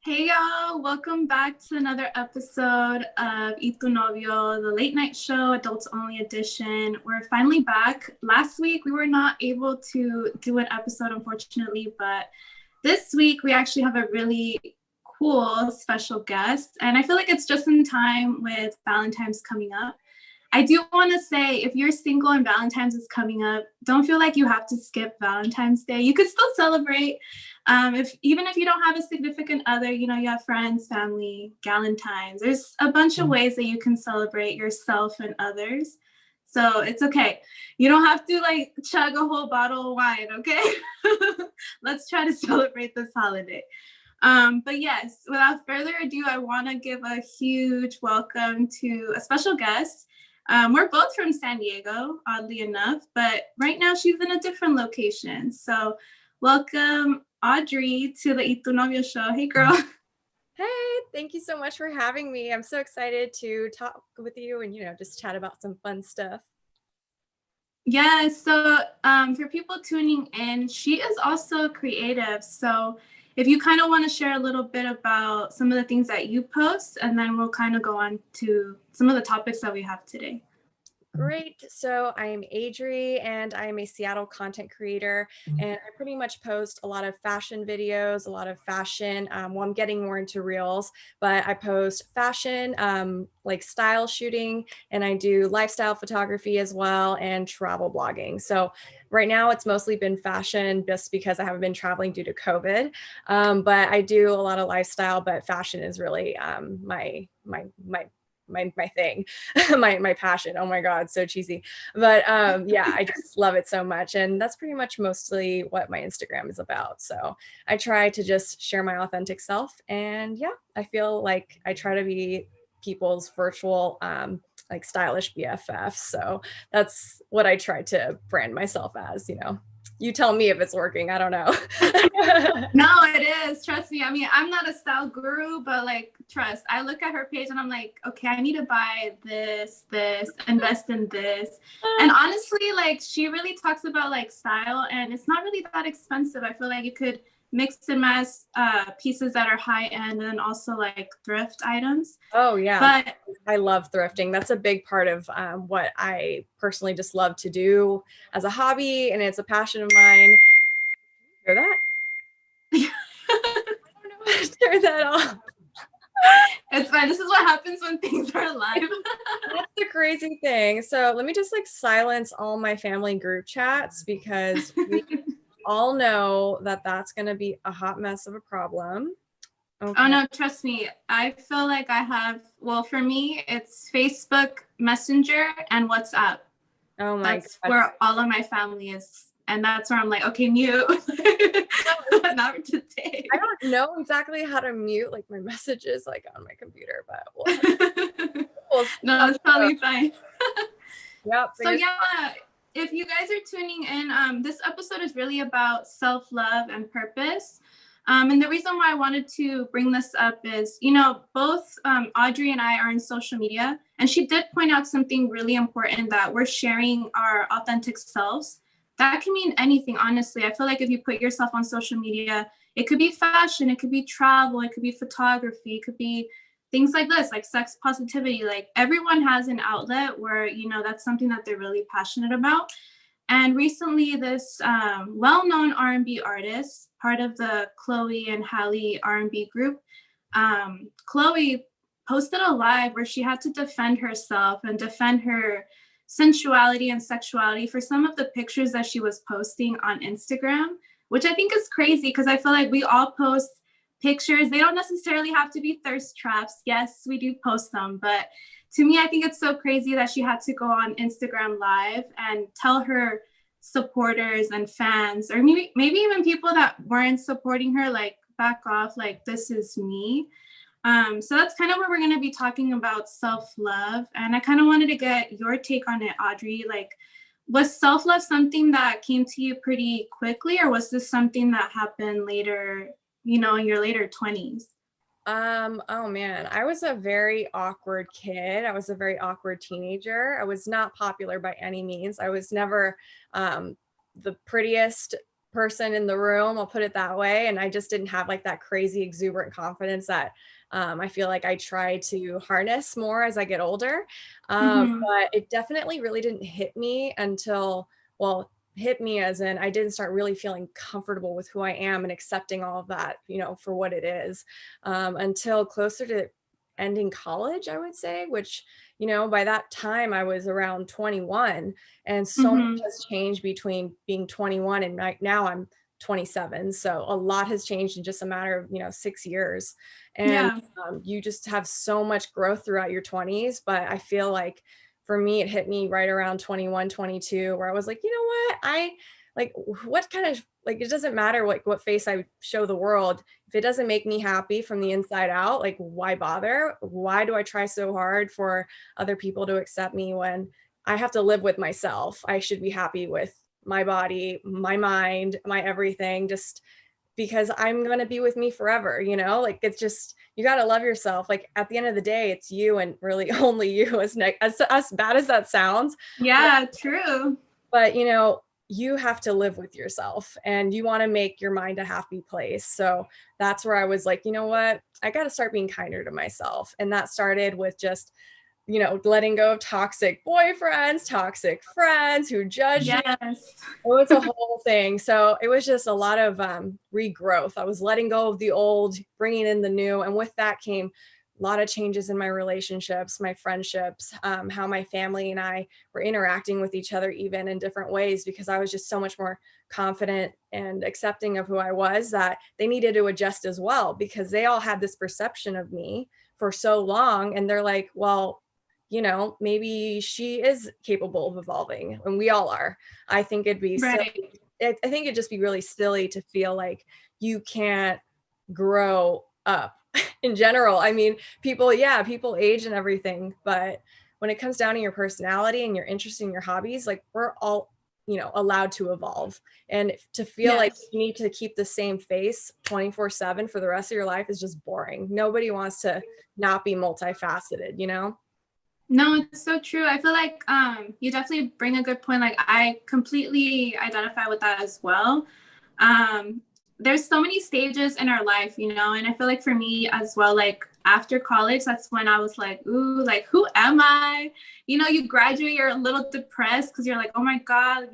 Hey y'all, welcome back to another episode of Y Tu Novio, the late night show, adults only edition. We're finally back. Last week we were not able to do an episode, unfortunately, but this week we actually have a really cool special guest, and I feel like it's just in time with Valentine's coming up. I do want to say, if you're single and Valentine's is coming up, don't feel like you have to skip Valentine's Day. You could still celebrate. Even if you don't have a significant other, you have friends, family, galentines. There's a bunch of ways that you can celebrate yourself and others. So it's okay. You don't have to chug a whole bottle of wine, okay? Let's try to celebrate this holiday. But yes, without further ado, I want to give a huge welcome to a special guest. We're both from San Diego, oddly enough, but right now she's in a different location. So welcome, Audrey, to the Y Tu Novio show. Hey, girl. Hey, thank you so much for having me. I'm so excited to talk with you and, just chat about some fun stuff. Yeah, so for people tuning in, she is also creative. So if you kind of want to share a little bit about some of the things that you post, and then we'll kind of go on to some of the topics that we have today. Great. So I'm Adri and I'm a Seattle content creator, and I pretty much post a lot of fashion videos, a lot of fashion. Well, I'm getting more into reels, but I post fashion, like style shooting, and I do lifestyle photography as well and travel blogging. So right now it's mostly been fashion just because I haven't been traveling due to COVID. But I do a lot of lifestyle, but fashion is really my thing, my passion. Oh my God, so cheesy. But yeah, I just love it so much. And that's pretty much mostly what my Instagram is about. So I try to just share my authentic self. And yeah, I feel like I try to be people's virtual like stylish BFF. So that's what I try to brand myself as. You tell me if it's working. I don't know. No, it is. Trust me. I mean, I'm not a style guru, but trust. I look at her page and I'm like, okay, I need to buy this, invest in this. And honestly, she really talks about style, and it's not really that expensive. I feel like you could mix and match pieces that are high end, and also thrift items. Oh yeah, but I love thrifting. That's a big part of what I personally just love to do as a hobby, and it's a passion of mine. Hear that? I don't know how to turn that off. It's fine. This is what happens when things are live. That's the crazy thing. So let me just silence all my family group chats, because we all know that that's going to be a hot mess of a problem. Okay. Oh no, trust me. I feel like I have, well, for me, it's Facebook Messenger and WhatsApp. Oh my God. That's where all of my family is. And that's where I'm like, okay, mute. Not today. I don't know exactly how to mute my messages on my computer, but no, it's totally fine. Yep. So yeah, if you guys are tuning in, this episode is really about self-love and purpose. And the reason why I wanted to bring this up is, both Audrey and I are in social media, and she did point out something really important, that we're sharing our authentic selves. That can mean anything, honestly. I feel like if you put yourself on social media, it could be fashion, it could be travel, it could be photography, it could be things like this, like sex positivity. Everyone has an outlet where, that's something that they're really passionate about. And recently, this well-known R&B artist, part of the Chloe and Halle R&B group, Chloe posted a live where she had to defend herself and defend her sensuality and sexuality for some of the pictures that she was posting on Instagram, which I think is crazy, because I feel like we all post pictures. They don't necessarily have to be thirst traps. Yes, we do post them, but to me, I think it's so crazy that she had to go on Instagram Live and tell her supporters and fans, or maybe even people that weren't supporting her, back off, this is me. So that's kind of where we're going to be talking about self-love. And I kind of wanted to get your take on it, Audrey. Was self-love something that came to you pretty quickly, or was this something that happened later, in your later 20s? Oh man, I was a very awkward kid. I was a very awkward teenager. I was not popular by any means. I was never the prettiest person in the room, I'll put it that way. And I just didn't have like that crazy exuberant confidence that I feel like I try to harness more as I get older. But it definitely really didn't hit me until, well, hit me as in I didn't start really feeling comfortable with who I am and accepting all of that, for what it is, until closer to ending college, I would say, which, by that time I was around 21, and so much has changed between being 21 and right now I'm 27. So a lot has changed in just a matter of, 6 years. And Yeah. you just have so much growth throughout your 20s. But I feel like for me, it hit me right around 21, 22, where I was like, you know what? What kind of, like, it doesn't matter what face I show the world. If it doesn't make me happy from the inside out, like, why bother? Why do I try so hard for other people to accept me when I have to live with myself? I should be happy with my body, my mind, my everything, just because I'm going to be with me forever, like, it's just, you got to love yourself. Like, at the end of the day, it's you and really only you, as bad as that sounds. Yeah, true. But, you have to live with yourself and you want to make your mind a happy place. So that's where I was like, you know what? I got to start being kinder to myself. And that started with just, letting go of toxic boyfriends, toxic friends who judge you. Yes. It was a whole thing. So it was just a lot of regrowth. I was letting go of the old, bringing in the new. And with that came a lot of changes in my relationships, my friendships, how my family and I were interacting with each other, even in different ways, because I was just so much more confident and accepting of who I was, that they needed to adjust as well, because they all had this perception of me for so long. And they're like, well, maybe she is capable of evolving, and we all are. I think it'd be Right. silly. I think it'd just be really silly to feel like you can't grow up in general. I mean, people age and everything, but when it comes down to your personality and your interest in your hobbies, like, we're all, allowed to evolve. And to feel like Yes. you need to keep the same face 24/7 for the rest of your life is just boring. Nobody wants to not be multifaceted. No, it's so true. I feel like you definitely bring a good point. Like, I completely identify with that as well. Um, there's so many stages in our life, and I feel like for me as well, like after college, that's when I was like, ooh, like, who am I? You graduate, you're a little depressed because you're like, oh my God,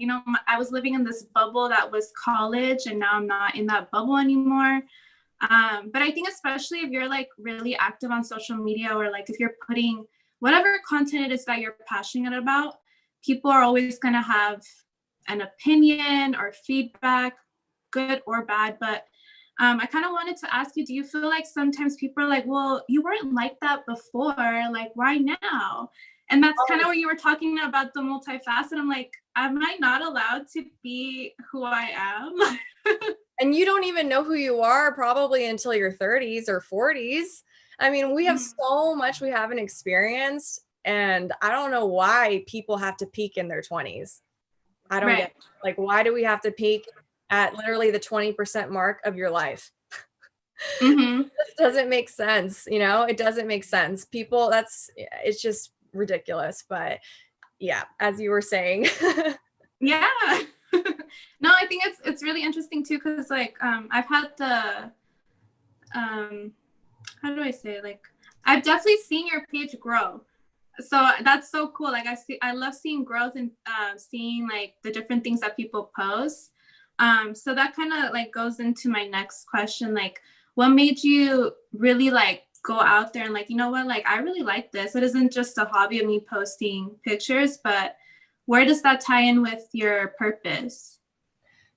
I was living in this bubble that was college, and now I'm not in that bubble anymore. But I think especially if you're like really active on social media, or like if you're putting whatever content it is that you're passionate about, people are always going to have an opinion or feedback, good or bad. But I kind of wanted to ask you, do you feel like sometimes people are like, well, you weren't like that before, like, why now? And that's kind of where you were talking about the multifaceted. I'm like, am I not allowed to be who I am? And you don't even know who you are probably until your 30s or 40s. I mean, we have so much we haven't experienced, and I don't know why people have to peak in their 20s. I don't get it. Like, why do we have to peak at literally the 20% mark of your life? It just doesn't make sense. It doesn't make sense. People, it's just ridiculous. But yeah, as you were saying. Yeah. No, I think it's really interesting too, because like I've had the how do I say it? Like, I've definitely seen your page grow, so that's so cool. Like, I love seeing growth and seeing like the different things that people post. So that kind of like goes into my next question, like, what made you really like go out there and like, you know what, like, I really like this. It isn't just a hobby of me posting pictures, but where does that tie in with your purpose?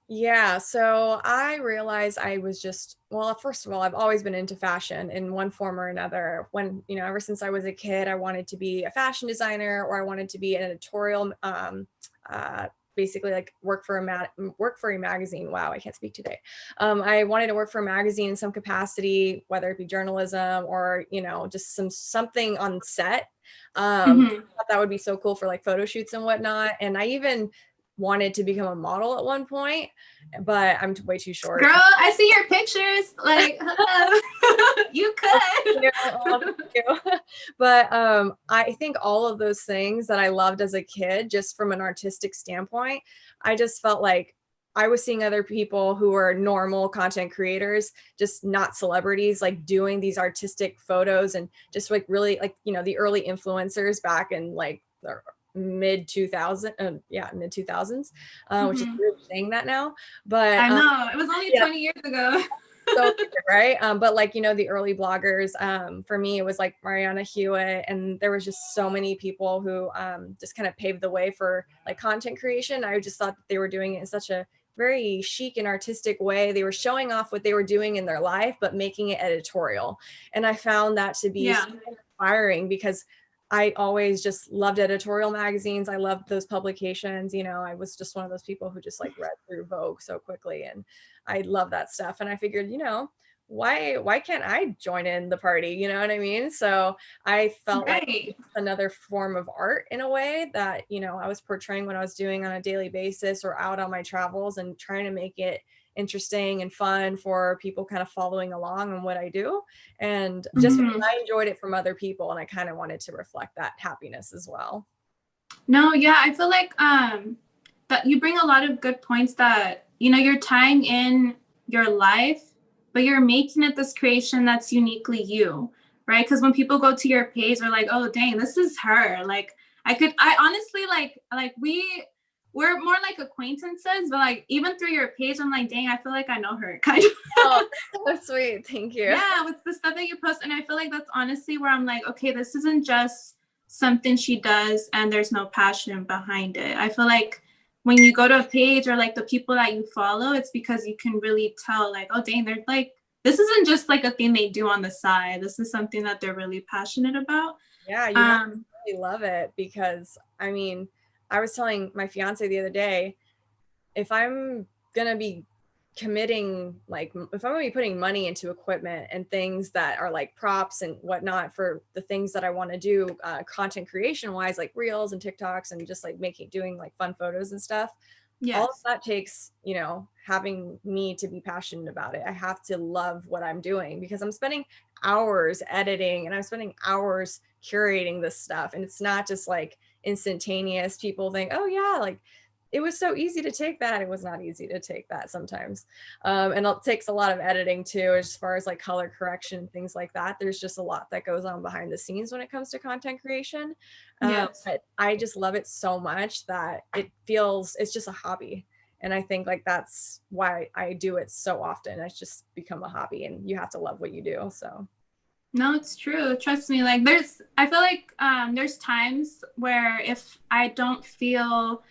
Yeah, so I realized I was just, well, first of all, I've always been into fashion in one form or another. When, ever since I was a kid, I wanted to be a fashion designer, or I wanted to be an editorial, basically like work for a magazine. Wow, I can't speak today. I wanted to work for a magazine in some capacity, whether it be journalism or, just something on set. I thought that would be so cool for like photo shoots and whatnot. And I even wanted to become a model at one point, but I'm way too short. Girl, I see your pictures. Like, you could. Thank you. But I think all of those things that I loved as a kid, just from an artistic standpoint, I just felt like I was seeing other people who were normal content creators, just not celebrities, like doing these artistic photos and just like really like, you know, the early influencers back in like the mid 2000, mid 2000s, which is Mhm. weird saying that now, but I know. It was only yeah, 20 years ago. so weird, right? But like, you know, the early bloggers, for me, it was like Mariana Hewitt, and there was just so many people who just kind of paved the way for like content creation. I just thought that they were doing it in such a very chic and artistic way. They were showing off what they were doing in their life, but making it editorial. And I found that to be Yeah. so inspiring because I always just loved editorial magazines. I loved those publications. You know, I was just one of those people who just like read through Vogue so quickly, and I love that stuff. And I figured, you know, why can't I join in the party? You know what I mean? So I felt like Right. it's another form of art in a way that, you know, I was portraying what I was doing on a daily basis or out on my travels and trying to make it interesting and fun for people kind of following along on what I do. And just because Mhm. I enjoyed it from other people, and I kind of wanted to reflect that happiness as well. No, yeah, I feel like that you bring a lot of good points that, you know, you're tying in your life, but you're making it this creation that's uniquely you, right? Because when people go to your page, they're like, oh dang, this is her. Like I honestly like we're more like acquaintances, but like even through your page, I'm like, dang, I feel like I know her kind of. Oh, so sweet. Thank you. Yeah, with the stuff that you post. And I feel like that's honestly where I'm like, okay, this isn't just something she does and there's no passion behind it. I feel like when you go to a page or like the people that you follow, it's because you can really tell, like, oh dang, they're like, this isn't just like a thing they do on the side. This is something that they're really passionate about. Yeah, you have to really love it because I mean, I was telling my fiance the other day, if I'm gonna be committing, like if I'm gonna be putting money into equipment and things that are like props and whatnot for the things that I want to do, content creation wise, like reels and TikToks and just like doing like fun photos and stuff, all of Yes. that takes, you know, having me to be passionate about it. I have to love what I'm doing because I'm spending hours editing and I'm spending hours curating this stuff. And it's not just like instantaneous. People think, oh yeah, like it was so easy to take that. It was not easy to take that sometimes. And it takes a lot of editing too, as far as like color correction, things like that. There's just a lot that goes on behind the scenes when it comes to content creation. Yes. But I just love it so much that it's just a hobby. And I think like that's why I do it so often. It's just become a hobby and you have to love what you do. So No, it's true. Trust me. Like I feel like there's times where if I don't feel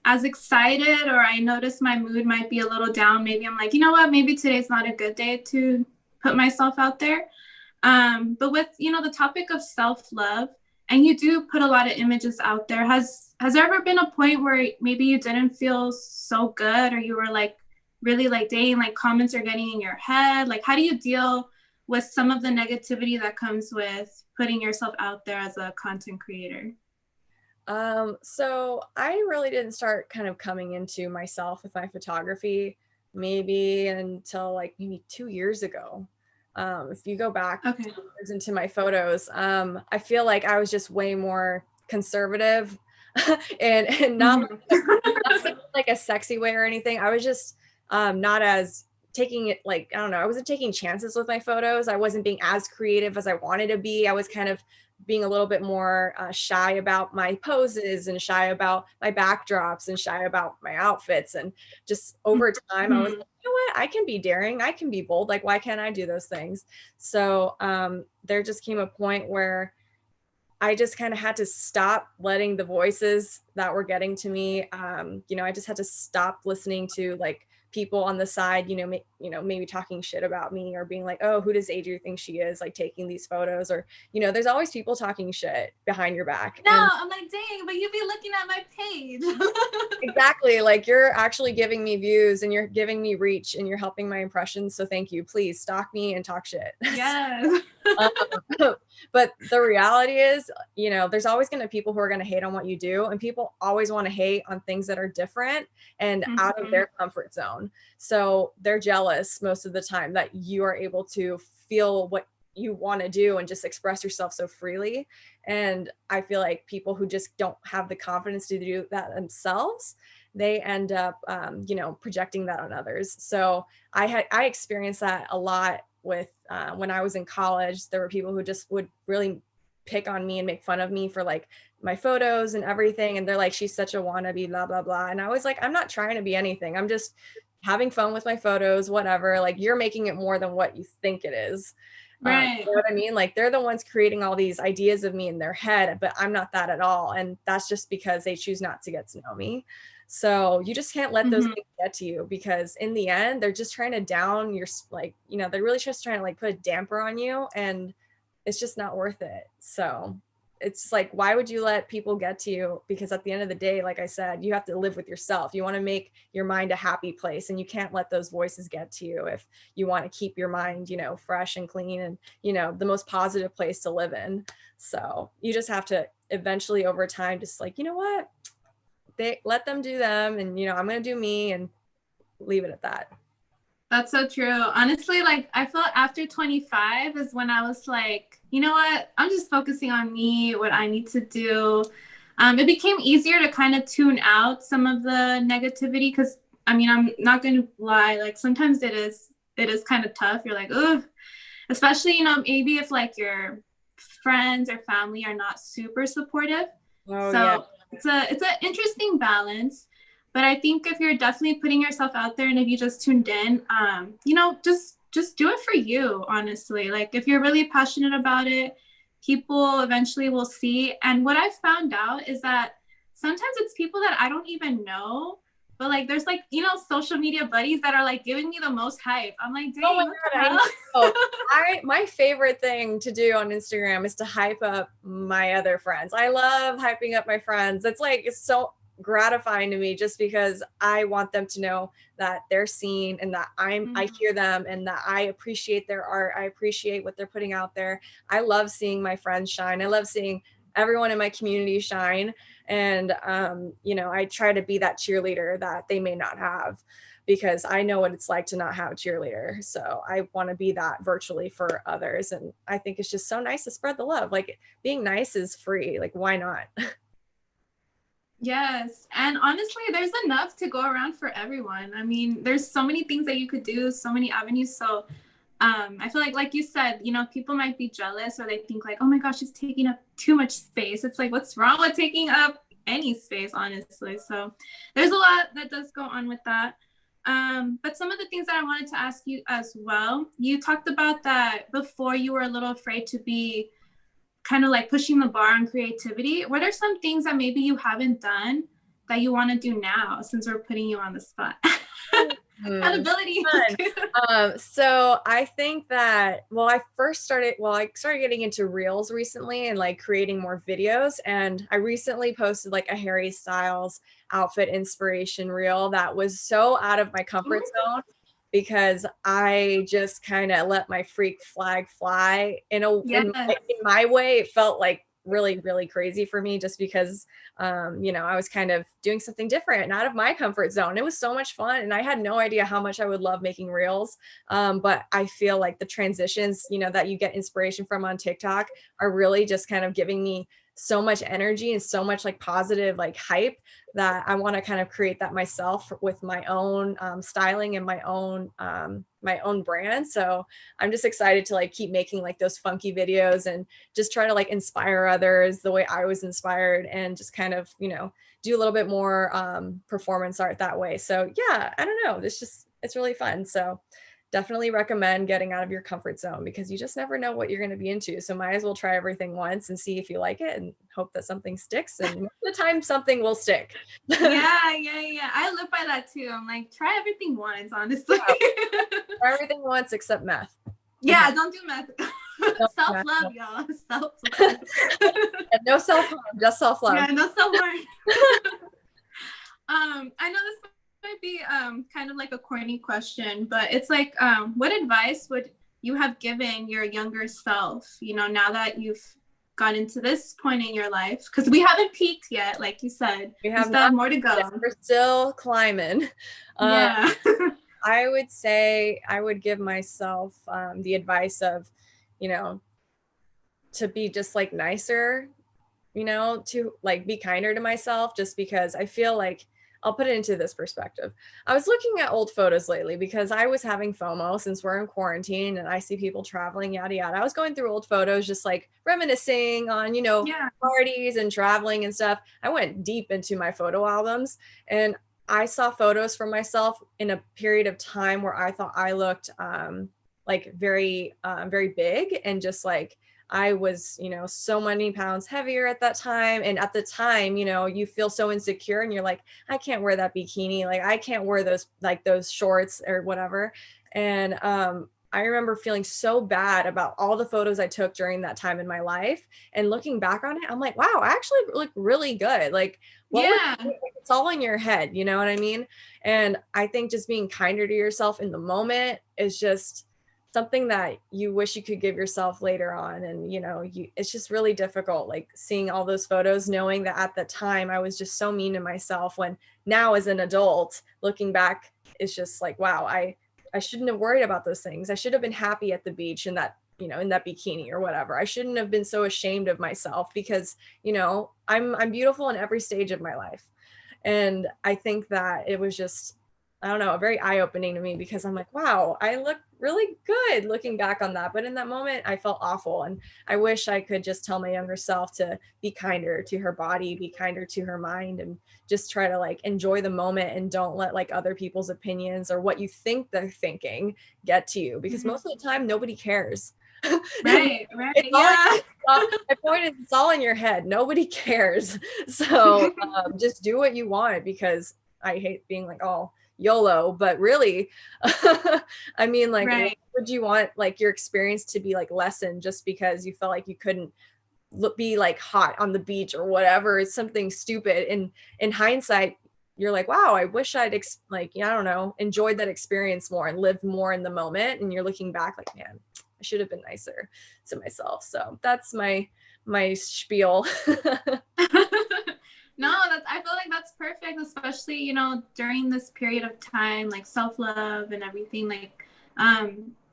as excited or I notice my mood might be a little down, maybe I'm like, you know what, maybe today's not a good day to put myself out there. But with, you know, the topic of self-love, and you do put a lot of images out there, has there ever been a point where maybe you didn't feel so good or you were like really like, dang, like comments are getting in your head? Like, how do you deal with some of the negativity that comes with putting yourself out there as a content creator? so I really didn't start kind of coming into myself with my photography maybe until like maybe 2 years ago. If you go back Okay. 2 years into my photos, I feel like I was just way more conservative and not, Mhm. not like, like a sexy way or anything. I was just not as taking it like, I don't know, I wasn't taking chances with my photos. I wasn't being as creative as I wanted to be. I was kind of being a little bit more shy about my poses and shy about my backdrops and shy about my outfits. And just over time, I was like, Mhm. you know what? I can be daring. I can be bold. Like, why can't I do those things? So there just came a point where I just kind of had to stop letting the voices that were getting to me. You know, I just had to stop listening to like people on the side, you know, maybe talking shit about me or being like, oh, who does Adria think she is, like taking these photos, or, you know, there's always people talking shit behind your back. No, And I'm like, dang, but you be looking at my page. exactly, like you're actually giving me views and you're giving me reach and you're helping my impressions. So thank you. Please stalk me and talk shit. Yes. Um, but the reality is, you know, there's always going to be people who are going to hate on what you do, and people always want to hate on things that are different and out of Mhm. their comfort zone. So they're jealous most of the time that you are able to feel what you want to do and just express yourself so freely. And I feel like people who just don't have the confidence to do that themselves, they end up, projecting that on others. So I experienced that a lot with, when I was in college. There were people who just would really pick on me and make fun of me for like my photos and everything. And they're like, she's such a wannabe, blah, blah, blah. And I was like, I'm not trying to be anything. I'm just having fun with my photos, whatever. Like, you're making it more than what you think it is. Right. You know what I mean? Like, they're the ones creating all these ideas of me in their head, but I'm not that at all. And that's just because they choose not to get to know me. So you just can't let those things get to you, because in the end, they're just trying to down your, like, they're really just trying to like put a damper on you, and it's just not worth it. So it's like, why would you let people get to you? Because at the end of the day, like I said, you have to live with yourself. You want to make your mind a happy place, and you can't let those voices get to you if you want to keep your mind, fresh and clean, and, the most positive place to live in. So you just have to eventually, over time, just like, you know what, they let them do them, and, I'm going to do me, and leave it at that. That's so true. Honestly, like, I felt after 25 is when I was like, you know what? I'm just focusing on me, what I need to do. It became easier to kind of tune out some of the negativity, because I mean, I'm not going to lie. Like, sometimes it is kind of tough. You're like, ugh, especially, maybe if like your friends or family are not super supportive. Oh, so yeah. it's an interesting balance. But I think if you're definitely putting yourself out there, and if you just tuned in, just do it for you, honestly. Like, if you're really passionate about it, people eventually will see. And what I found out is that sometimes it's people that I don't even know, but like, there's like, social media buddies that are like giving me the most hype. I'm like, dang, oh my God, I know. My favorite thing to do on Instagram is to hype up my other friends. I love hyping up my friends. It's so gratifying to me, just because I want them to know that they're seen, and that I hear them, and that I appreciate their art. I appreciate what they're putting out there. I love seeing my friends shine. I love seeing everyone in my community shine. And, I try to be that cheerleader that they may not have, because I know what it's like to not have a cheerleader. So I want to be that virtually for others. And I think it's just so nice to spread the love. Like, being nice is free. Like, why not? Yes. And honestly, there's enough to go around for everyone. I mean, there's so many things that you could do, so many avenues. So I feel like you said, people might be jealous, or they think like, oh my gosh, she's taking up too much space. It's like, what's wrong with taking up any space, honestly? So there's a lot that does go on with that. But some of the things that I wanted to ask you as well, you talked about that before, you were a little afraid to be kind of like pushing the bar on creativity. What are some things that maybe you haven't done that you want to do now, since we're putting you on the spot? Accountability. So I think that, I started getting into reels recently, and like creating more videos. And I recently posted like a Harry Styles outfit inspiration reel that was so out of my comfort zone, because I just kind of let my freak flag fly in my way. It felt like really, really crazy for me, just because, I was kind of doing something different and out of my comfort zone. It was so much fun, and I had no idea how much I would love making reels. But I feel like the transitions, that you get inspiration from on TikTok are really just kind of giving me so much energy and so much like positive like hype, that I want to kind of create that myself with my own styling and my own brand. So I'm just excited to like keep making like those funky videos, and just try to like inspire others the way I was inspired, and just kind of, do a little bit more performance art that way. So yeah, I don't know. It's really fun. So definitely recommend getting out of your comfort zone, because you just never know what you're going to be into. So might as well try everything once and see if you like it, and hope that something sticks. And most of the time something will stick. Yeah. I live by that too. I'm like, try everything once, honestly. Try everything once except meth. Yeah, don't do meth. Self-love, y'all. Self-love. No self-harm, just self-love. Yeah, no self-harm. I know this might be kind of like a corny question, but it's like, what advice would you have given your younger self, now that you've gone into this point in your life? Because we haven't peaked yet, like you said. We still have more to go. We're still climbing. Yeah. I would say I would give myself the advice of, to be just like nicer, to like be kinder to myself, just because I feel like I'll put it into this perspective. I was looking at old photos lately because I was having FOMO since we're in quarantine and I see people traveling, yada, yada. I was going through old photos, just like reminiscing on, Yeah. parties and traveling and stuff. I went deep into my photo albums and I saw photos for myself in a period of time where I thought I looked like very big and just like, I was, so many pounds heavier at that time. And at the time, you feel so insecure and you're like, I can't wear that bikini. Like I can't wear those shorts or whatever. And I remember feeling so bad about all the photos I took during that time in my life. And looking back on it, I'm like, wow, I actually look really good. Like Yeah. it's all in your head, you know what I mean? And I think just being kinder to yourself in the moment is just something that you wish you could give yourself later on. And it's just really difficult, like seeing all those photos, knowing that at the time I was just so mean to myself, when now as an adult looking back, it's just like, wow, I shouldn't have worried about those things. I should have been happy at the beach in that, in that bikini or whatever. I shouldn't have been so ashamed of myself because, I'm beautiful in every stage of my life. And I think that it was just, I don't know, very eye-opening to me because I'm like, wow, I look really good looking back on that. But in that moment, I felt awful. And I wish I could just tell my younger self to be kinder to her body, be kinder to her mind, and just try to like enjoy the moment and don't let like other people's opinions or what you think they're thinking get to you, because most of the time nobody cares. Right. Yeah. My point is, it's all in your head. Nobody cares. So just do what you want, because I hate being like, oh, YOLO, but really, I mean, like, Right. would you want like your experience to be like lessened just because you felt like you couldn't be like hot on the beach or whatever? It's something stupid. And in hindsight, you're like, wow, I wish I'd I don't know, enjoyed that experience more and lived more in the moment. And you're looking back like, man, I should have been nicer to myself. So that's my spiel. No, I feel like that's perfect, especially, during this period of time, like self-love and everything. Like,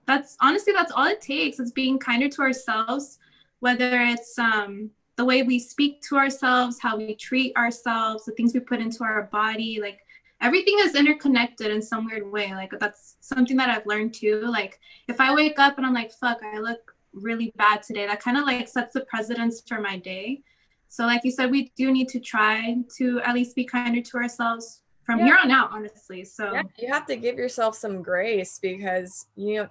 that's all it takes. It's being kinder to ourselves, whether it's the way we speak to ourselves, how we treat ourselves, the things we put into our body. Like everything is interconnected in some weird way. Like that's something that I've learned too. Like if I wake up and I'm like, fuck, I look really bad today, that kind of like sets the precedence for my day. So like you said, we do need to try to at least be kinder to ourselves from here on out, honestly. So yeah, you have to give yourself some grace, because you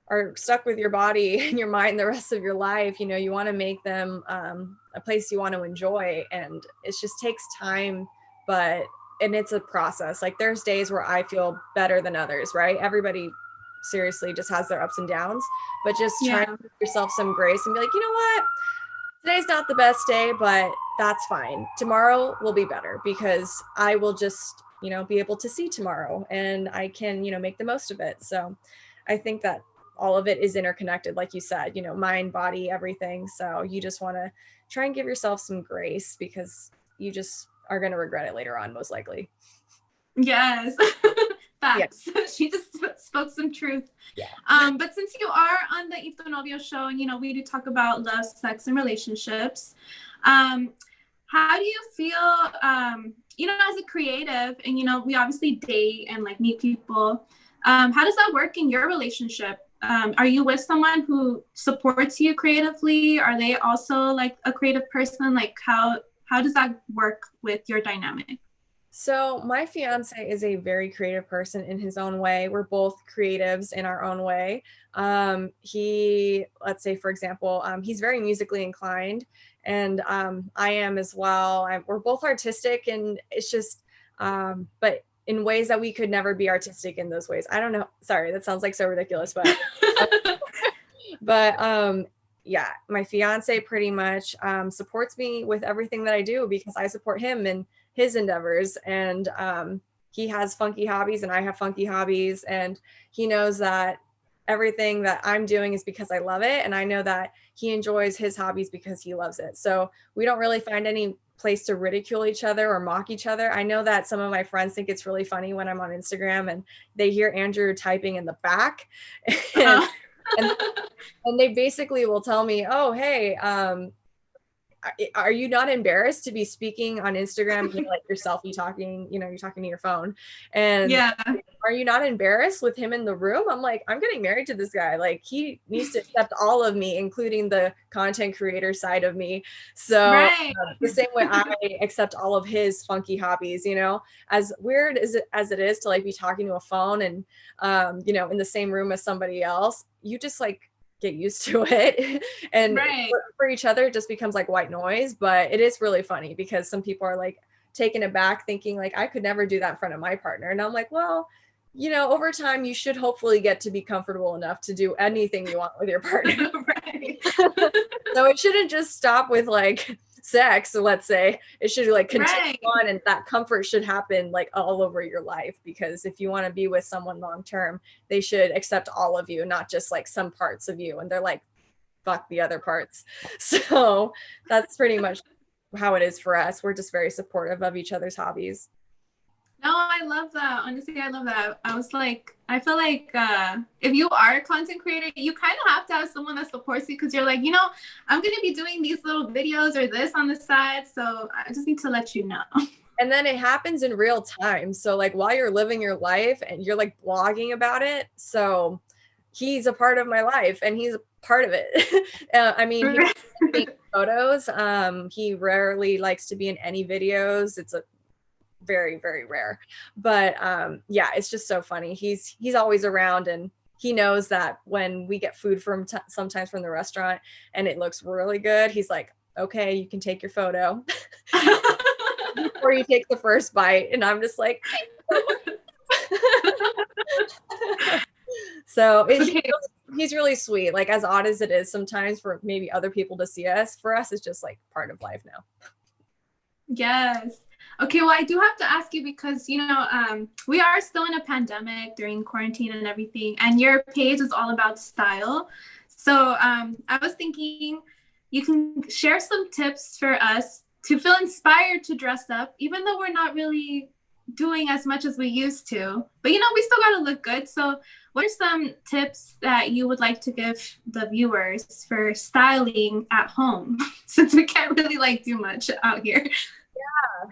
are stuck with your body and your mind the rest of your life. You want to make them a place you want to enjoy, and it just takes time, and it's a process. Like there's days where I feel better than others, right? Everybody seriously just has their ups and downs, but just try to give yourself some grace and be like, you know what? Today's not the best day, but that's fine. Tomorrow will be better, because I will just, be able to see tomorrow and I can, make the most of it. So I think that all of it is interconnected, like you said, mind, body, everything. So you just want to try and give yourself some grace, because you just are going to regret it later on, most likely. Yes. Facts. Yeah. She just spoke some truth. Yeah. But since you are on the Novio show, and we do talk about love, sex, and relationships, how do you feel, as a creative, and we obviously date and like meet people. How does that work in your relationship? Are you with someone who supports you creatively? Are they also like a creative person? Like how does that work with your dynamic? So my fiance is a very creative person in his own way. We're both creatives in our own way. Let's say, for example, he's very musically inclined, and I am as well. We're both artistic, and it's just, but in ways that we could never be artistic in those ways. I don't know. Sorry, that sounds like so ridiculous, but yeah, my fiance pretty much supports me with everything that I do, because I support him and his endeavors. And he has funky hobbies and I have funky hobbies, and he knows that everything that I'm doing is because I love it, and I know that he enjoys his hobbies because he loves it. So we don't really find any place to ridicule each other or mock each other. I know that some of my friends think it's really funny when I'm on Instagram and they hear Andrew typing in the back, and they basically will tell me, oh, hey, are you not embarrassed to be speaking on Instagram, like your selfie talking, you're talking to your phone, and Yeah. are you not embarrassed with him in the room? I'm like, I'm getting married to this guy. Like, he needs to accept all of me, including the content creator side of me. So Right. the same way I accept all of his funky hobbies, as weird as it is to like be talking to a phone and, in the same room as somebody else, you just like get used to it. And Right. for each other, it just becomes like white noise. But it is really funny because some people are like taken aback thinking like, I could never do that in front of my partner. And I'm like, well, over time, you should hopefully get to be comfortable enough to do anything you want with your partner. Right. So it shouldn't just stop with like sex. So let's say it should like continue Right. on, and that comfort should happen like all over your life. Because if you want to be with someone long term, they should accept all of you, not just like some parts of you. And they're like, fuck the other parts. So that's pretty much how it is for us. We're just very supportive of each other's hobbies. No, I love that. Honestly, I love that. I feel like if you are a content creator, you kind of have to have someone that supports you because you're like, I'm going to be doing these little videos or this on the side. So I just need to let you know. And then it happens in real time. So like while you're living your life and you're like blogging about it. So he's a part of my life and he's a part of it. I mean, he takes photos. He rarely likes to be in any videos. It's a very, very rare. But yeah, it's just so funny. He's always around, and he knows that when we get food from sometimes from the restaurant and it looks really good, he's like, okay, you can take your photo before you take the first bite. And I'm just like, so he's really sweet. Like, as odd as it is sometimes for maybe other people to see us, for us, it's just like part of life now. Yes. Okay, well, I do have to ask you because, we are still in a pandemic during quarantine and everything, and your page is all about style. So I was thinking you can share some tips for us to feel inspired to dress up, even though we're not really doing as much as we used to. But, we still got to look good. So what are some tips that you would like to give the viewers for styling at home, since we can't really like do much out here?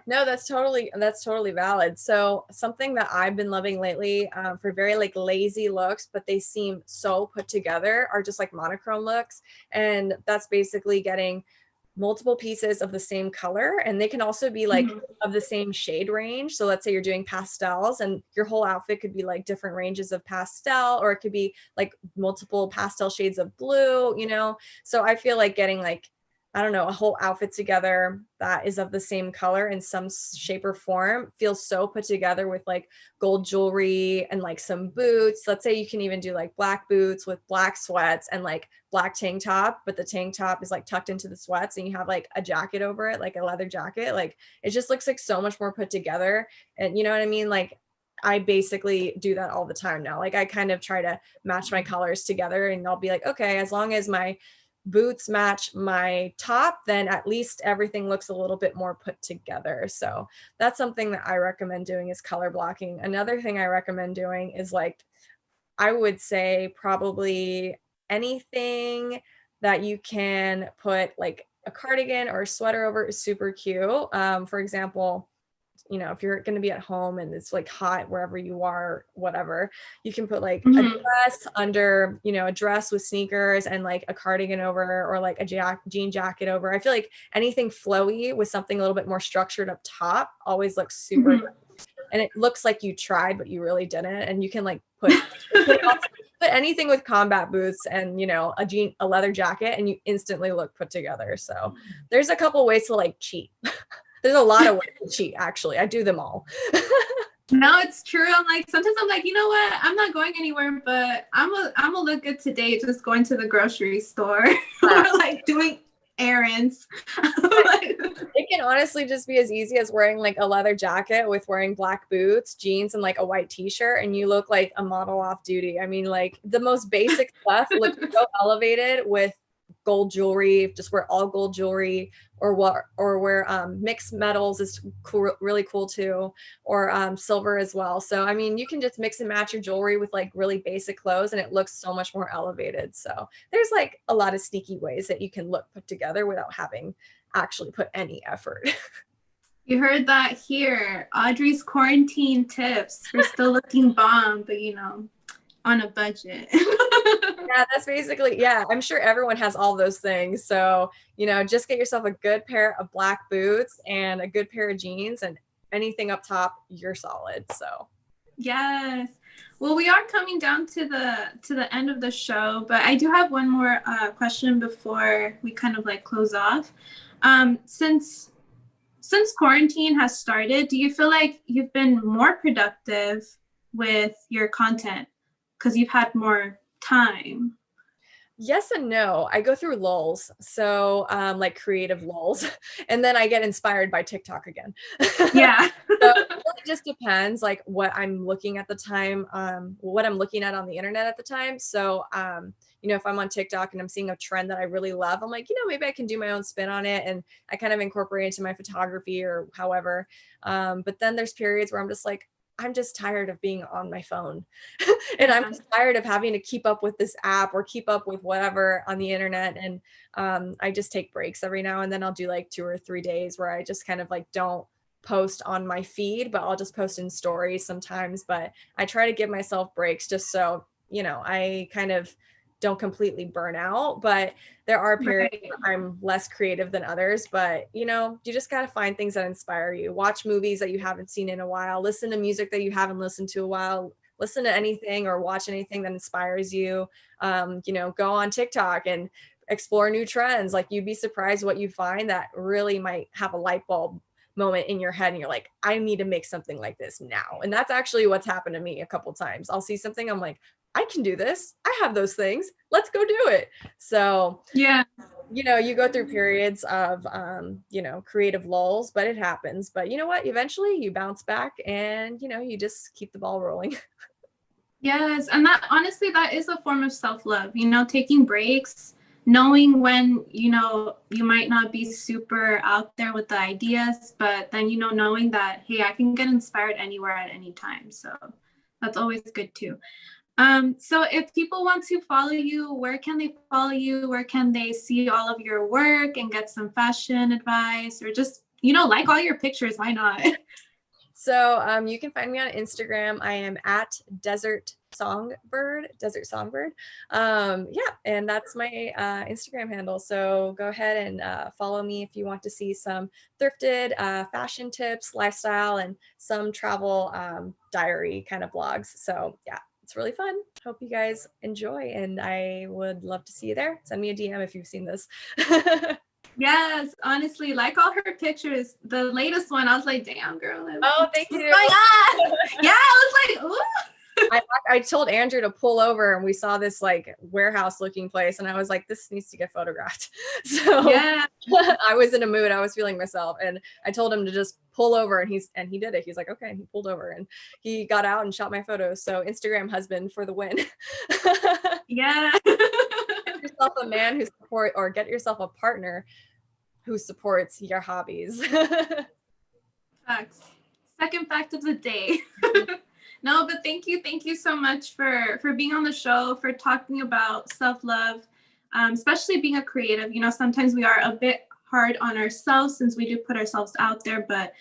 No, that's totally valid. So something that I've been loving lately for very like lazy looks, but they seem so put together, are just like monochrome looks. And that's basically getting multiple pieces of the same color, and they can also be like of the same shade range. So let's say you're doing pastels and your whole outfit could be like different ranges of pastel, or it could be like multiple pastel shades of blue, So I feel like getting like, I don't know, a whole outfit together that is of the same color in some shape or form feels so put together with like gold jewelry and like some boots. Let's say you can even do like black boots with black sweats and like black tank top, but the tank top is like tucked into the sweats and you have like a jacket over it, like a leather jacket. Like it just looks like so much more put together. And you know what I mean? Like I basically do that all the time now. Like I kind of try to match my colors together, and I'll be like, okay, as long as my boots match my top, then at least everything looks a little bit more put together. So that's something that I recommend doing, is color blocking. Another thing I recommend doing is like, I would say probably anything that you can put like a cardigan or a sweater over is super cute. For example, if you're going to be at home and it's like hot wherever you are, whatever, you can put like a dress under, a dress with sneakers and like a cardigan over, or like a jean jacket over. I feel like anything flowy with something a little bit more structured up top always looks super good. And it looks like you tried, but you really didn't. And you can like put anything with combat boots and, a leather jacket, and you instantly look put together. So there's a couple ways to like cheat. There's a lot of ways to cheat, actually. I do them all. No, it's true. I'm like, sometimes I'm like, you know what? I'm not going anywhere, but I'm gonna look good today just going to the grocery store or like doing errands. It can honestly just be as easy as wearing like a leather jacket with wearing black boots, jeans, and like a white t-shirt, and you look like a model off duty. I mean, like the most basic stuff looks so elevated with gold jewelry. Just wear all gold jewelry, or wear mixed metals is cool, really cool too, or silver as well. So I mean, you can just mix and match your jewelry with like really basic clothes, and it looks so much more elevated. So there's like a lot of sneaky ways that you can look put together without having actually put any effort. You heard that here. Audrey's quarantine tips for still looking bomb, but on a budget. Yeah, that's basically, yeah, I'm sure everyone has all those things. So, just get yourself a good pair of black boots and a good pair of jeans, and anything up top, you're solid. So, yes. Well, we are coming down to the end of the show, but I do have one more question before we kind of like close off. Since quarantine has started, do you feel like you've been more productive with your content because you've had more time? yes and no. I go through lulls, so like creative lulls, and then I get inspired by TikTok again. Yeah. So it really just depends, like what I'm looking at the time, what I'm looking at on the internet at the time. So, if I'm on TikTok and I'm seeing a trend that I really love, I'm like, maybe I can do my own spin on it, and I kind of incorporate it into my photography or however. But then there's periods where I'm just like, I'm just tired of being on my phone. And I'm just tired of having to keep up with this app or keep up with whatever on the internet. And I just take breaks every now and then. I'll do like 2 or 3 days where I just kind of like don't post on my feed, but I'll just post in stories sometimes. But I try to give myself breaks just so, I kind of don't completely burn out. But there are periods where I'm less creative than others. But, you just got to find things that inspire you. Watch movies that you haven't seen in a while. Listen to music that you haven't listened to a while. Listen to anything or watch anything that inspires you. Go on TikTok and explore new trends. Like, you'd be surprised what you find that really might have a light bulb moment in your head, and you're like, I need to make something like this now. And that's actually what's happened to me a couple times. I'll see something, I'm like, I can do this. I have those things. Let's go do it. So Yeah. You go through periods of creative lulls, but it happens. But you know what? Eventually you bounce back, and you just keep the ball rolling. Yes, and that honestly, that is a form of self-love, taking breaks, knowing when, you might not be super out there with the ideas, but then, knowing that, hey, I can get inspired anywhere at any time. So that's always good too. So if people want to follow you, where can they follow you? Where can they see all of your work and get some fashion advice, or just, like all your pictures? Why not? So you can find me on Instagram. I am at Desert Songbird. And that's my Instagram handle. So go ahead and follow me if you want to see some thrifted fashion tips, lifestyle, and some travel diary kind of blogs. So yeah, it's really fun. Hope you guys enjoy, and I would love to see you there. Send me a DM if you've seen this. Yes, honestly, like all her pictures. The latest one, I was like, damn, girl. Oh, thank you. Yeah, I was like, ooh. I told Andrew to pull over, and we saw this like warehouse looking place, and I was like, this needs to get photographed. So yeah. I was in a mood. I was feeling myself, and I told him to just pull over, and he did it. He's like, okay. He pulled over, and he got out and shot my photos. So Instagram husband for the win. Yeah. Get yourself a man who support, or get yourself a partner who supports your hobbies. Facts. Second fact of the day. No, but thank you so much for being on the show, for talking about self-love, especially being a creative. Sometimes we are a bit hard on ourselves since we do put ourselves out there, but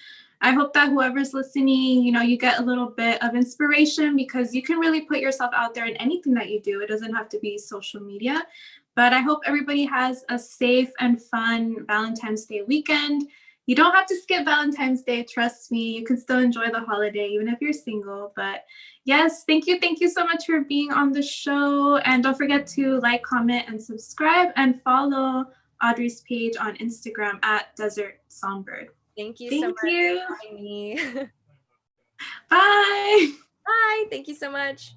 I hope that whoever's listening, you get a little bit of inspiration, because you can really put yourself out there in anything that you do. It doesn't have to be social media. But I hope everybody has a safe and fun Valentine's Day weekend. You don't have to skip Valentine's Day. Trust me, you can still enjoy the holiday, even if you're single. But yes, thank you. Thank you so much for being on the show. And don't forget to like, comment, and subscribe, and follow Audrey's page on Instagram at Desert Songbird. Thank you Thank so much you. for having me. Bye. Bye. Thank you so much.